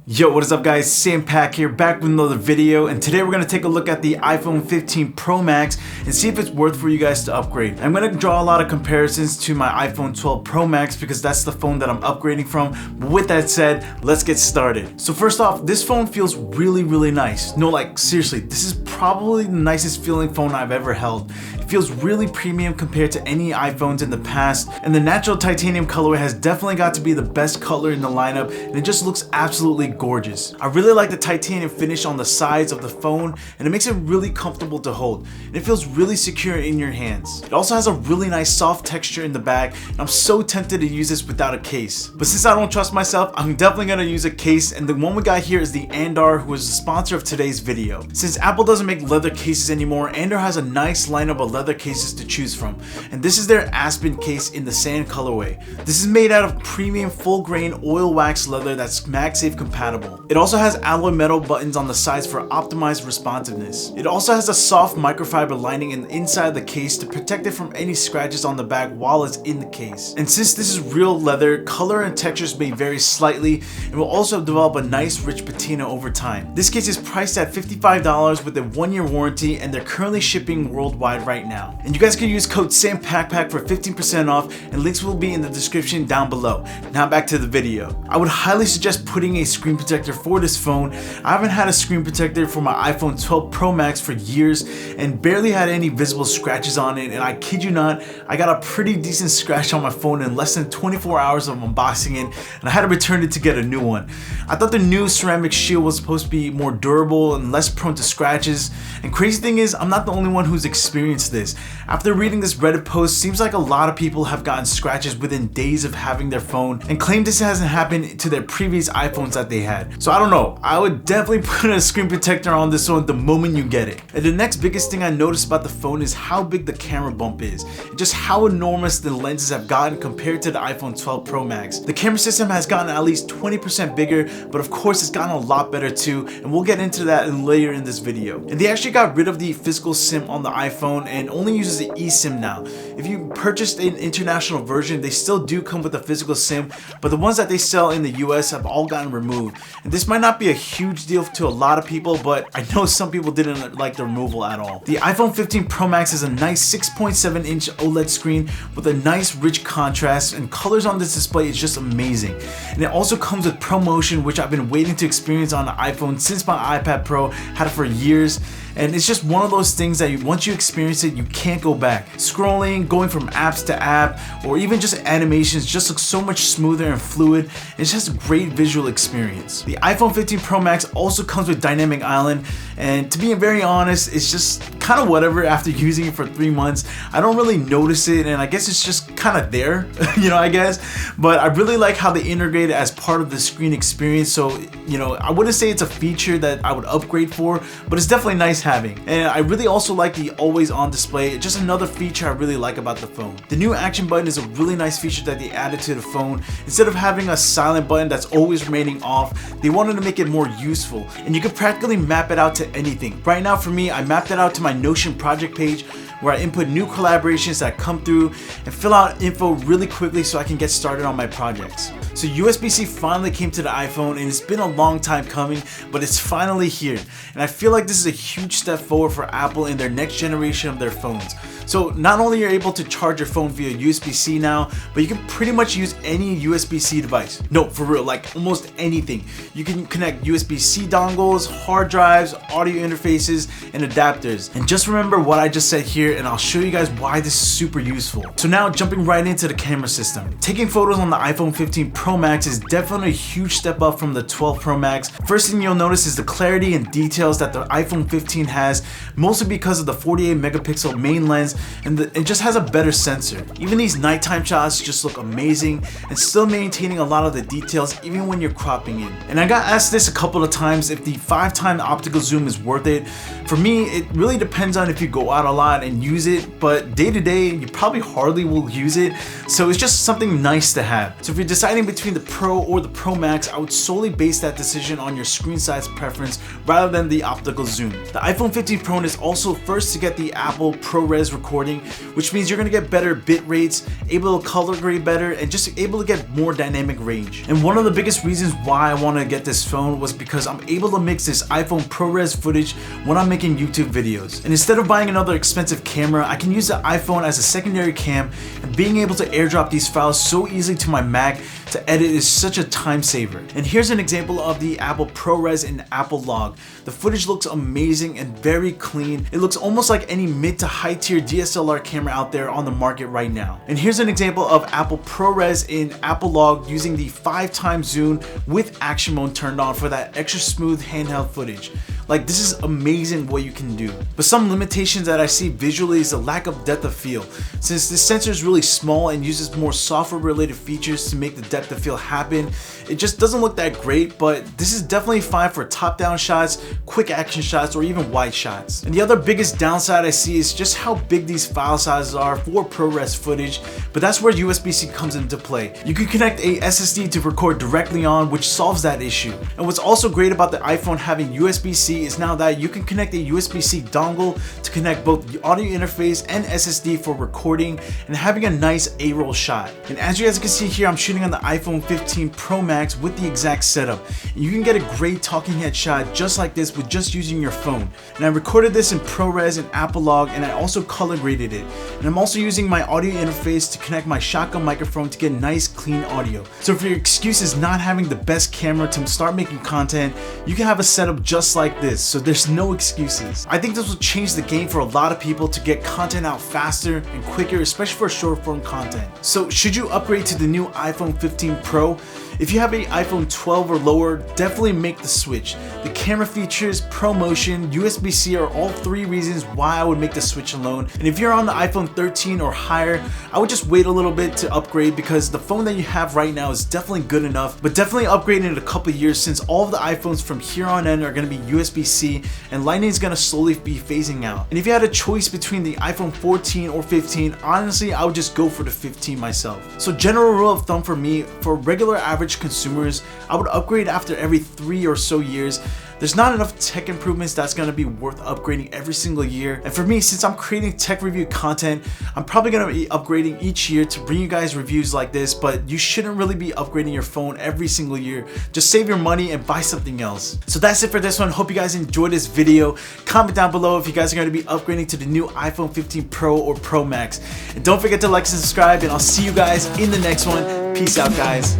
Yo, what is up guys, Sam Pack here, back with another video, and today we're going to take a look at the iPhone 15 Pro Max and see if it's worth for you guys to upgrade. I'm going to draw a lot of comparisons to my iPhone 12 Pro Max because that's the phone that I'm upgrading from. But with that said, let's get started. So first off, this phone feels really nice. No, like seriously, this is probably the nicest feeling phone I've ever held. It feels really premium compared to any iPhones in the past, and the natural titanium colorway has definitely got to be the best color in the lineup, and it just looks absolutely gorgeous. I really like the titanium finish on the sides of the phone, and it makes it really comfortable to hold, and it feels really secure in your hands. It also has a really nice soft texture in the back, and I'm so tempted to use this without a case. But since I don't trust myself, I'm definitely going to use a case, and the one we got here is the Andar, who is the sponsor of today's video. Since Apple doesn't make leather cases anymore, Andar has a nice lineup of leather cases to choose from, and this is their Aspen case in the sand colorway. This is made out of premium full grain oil wax leather that's MagSafe compatible. It also has alloy metal buttons on the sides for optimized responsiveness. It also has a soft microfiber lining in the inside of the case to protect it from any scratches on the back while it's in the case. And since this is real leather, color and textures may vary slightly, and will also develop a nice rich patina over time. This case is priced at $55 with a 1-year warranty, and they're currently shipping worldwide right now. And you guys can use code SAMPACPACK for 15% off, and links will be in the description down below. Now back to the video. I would highly suggest putting a screen protector for this phone. I haven't had a screen protector for my iPhone 12 Pro Max for years and barely had any visible scratches on it, and I kid you not, I got a pretty decent scratch on my phone in less than 24 hours of unboxing it, and I had to return it to get a new one. I thought the new ceramic shield was supposed to be more durable and less prone to scratches, and crazy thing is, I'm not the only one who's experienced this. After reading this Reddit post, seems like a lot of people have gotten scratches within days of having their phone and claim this hasn't happened to their previous iPhones that they had. So I don't know, I would definitely put a screen protector on this one the moment you get it. And the next biggest thing I noticed about the phone is how big the camera bump is, and just how enormous the lenses have gotten compared to the iPhone 12 Pro Max. The camera system has gotten at least 20% bigger, but of course it's gotten a lot better too, and we'll get into that later in this video. And they actually got rid of the physical SIM on the iPhone and only uses the eSIM now. If you purchased an international version, they still do come with a physical SIM, but the ones that they sell in the US have all gotten removed. And this might not be a huge deal to a lot of people, but I know some people didn't like the removal at all. The iPhone 15 Pro Max is a nice 6.7-inch OLED screen with a nice rich contrast, and colors on this display is just amazing. And it also comes with ProMotion, which I've been waiting to experience on the iPhone since my iPad Pro, had it for years. And it's just one of those things that once you experience it, you can't go back. Scrolling, going from apps to app, or even just animations just looks so much smoother and fluid. It's just a great visual experience. The iPhone 15 Pro Max also comes with Dynamic Island, and to be very honest, it's just kind of whatever after using it for 3 months. I don't really notice it, and I guess it's just kind of there, I guess. But I really like how they integrate it as part of the screen experience, so, I wouldn't say it's a feature that I would upgrade for, but it's definitely nice having. And I really also like the always on display, just another feature I really like about the phone. The new action button is a really nice feature that they added to the phone. Instead of having a silent button that's always remaining off, they wanted to make it more useful, and you can practically map it out to anything. Right now for me, I mapped it out to my Notion project page, where I input new collaborations that come through and fill out info really quickly so I can get started on my projects. So USB-C finally came to the iPhone, and it's been a long time coming, but it's finally here. And I feel like this is a huge step forward for Apple in their next generation of their phones. So not only are you able to charge your phone via USB-C now, but you can pretty much use any USB-C device. No, for real, like almost anything. You can connect USB-C dongles, hard drives, audio interfaces, and adapters. And just remember what I just said here, and I'll show you guys why this is super useful. So now jumping right into the camera system. Taking photos on the iPhone 15 Pro Max is definitely a huge step up from the 12 Pro Max. First thing you'll notice is the clarity and details that the iPhone 15 has, mostly because of the 48 megapixel main lens, and it just has a better sensor. Even these nighttime shots just look amazing, and still maintaining a lot of the details even when you're cropping in. And I got asked this a couple of times if the 5x optical zoom is worth it. For me, it really depends on if you go out a lot and use it, but day to day, you probably hardly will use it, so it's just something nice to have. So if you're deciding between the Pro or the Pro Max, I would solely base that decision on your screen size preference rather than the optical zoom. The iPhone 15 Pro is also first to get the Apple ProRes recording, which means you're gonna get better bit rates, able to color grade better, and just able to get more dynamic range. And one of the biggest reasons why I want to get this phone was because I'm able to mix this iPhone ProRes footage when I'm making YouTube videos. And instead of buying another expensive camera, I can use the iPhone as a secondary cam, and being able to airdrop these files so easily to my Mac to edit is such a time saver. And here's an example of the Apple ProRes and Apple Log. The footage looks amazing and very clean. It looks almost like any mid to high tier DSLR camera out there on the market right now. And here's an example of Apple ProRes in Apple Log using the 5x zoom with action mode turned on for that extra smooth handheld footage. Like, this is amazing what you can do. But some limitations that I see visually is the lack of depth of field. Since this sensor is really small and uses more software related features to make the depth of field happen, it just doesn't look that great, but this is definitely fine for top down shots, quick action shots, or even wide shots. And the other biggest downside I see is just how big these file sizes are for ProRes footage, but that's where USB-C comes into play. You can connect a SSD to record directly on, which solves that issue. And what's also great about the iPhone having USB-C is now that you can connect a USB-C dongle to connect both the audio interface and SSD for recording and having a nice A-roll shot. And as you guys can see here, I'm shooting on the iPhone 15 Pro Max with the exact setup. And you can get a great talking head shot just like this with just using your phone. And I recorded this in ProRes and Apple Log, and I also color graded it. And I'm also using my audio interface to connect my shotgun microphone to get nice clean audio. So if your excuse is not having the best camera to start making content, you can have a setup just like this, so there's no excuses. I think this will change the game for a lot of people to get content out faster and quicker, especially for short form content. So should you upgrade to the new iPhone 15 Pro? If you have an iPhone 12 or lower, definitely make the switch. The camera features, ProMotion, USB-C are all three reasons why I would make the switch alone. And if you're on the iPhone 13 or higher, I would just wait a little bit to upgrade because the phone that you have right now is definitely good enough, but definitely upgrade in a couple of years since all of the iPhones from here on in are going to be USB-C and Lightning is going to slowly be phasing out. And if you had a choice between the iPhone 14 or 15, honestly, I would just go for the 15 myself. So general rule of thumb for me, for regular average consumers, I would upgrade after every 3 or so years. There's not enough tech improvements that's going to be worth upgrading every single year. And for me, since I'm creating tech review content, I'm probably going to be upgrading each year to bring you guys reviews like this, but you shouldn't really be upgrading your phone every single year. Just save your money and buy something else. So that's it for this one. Hope you guys enjoyed this video. Comment down below if you guys are going to be upgrading to the new iPhone 15 Pro or Pro Max. And don't forget to like and subscribe, and I'll see you guys in the next one. Peace out, guys.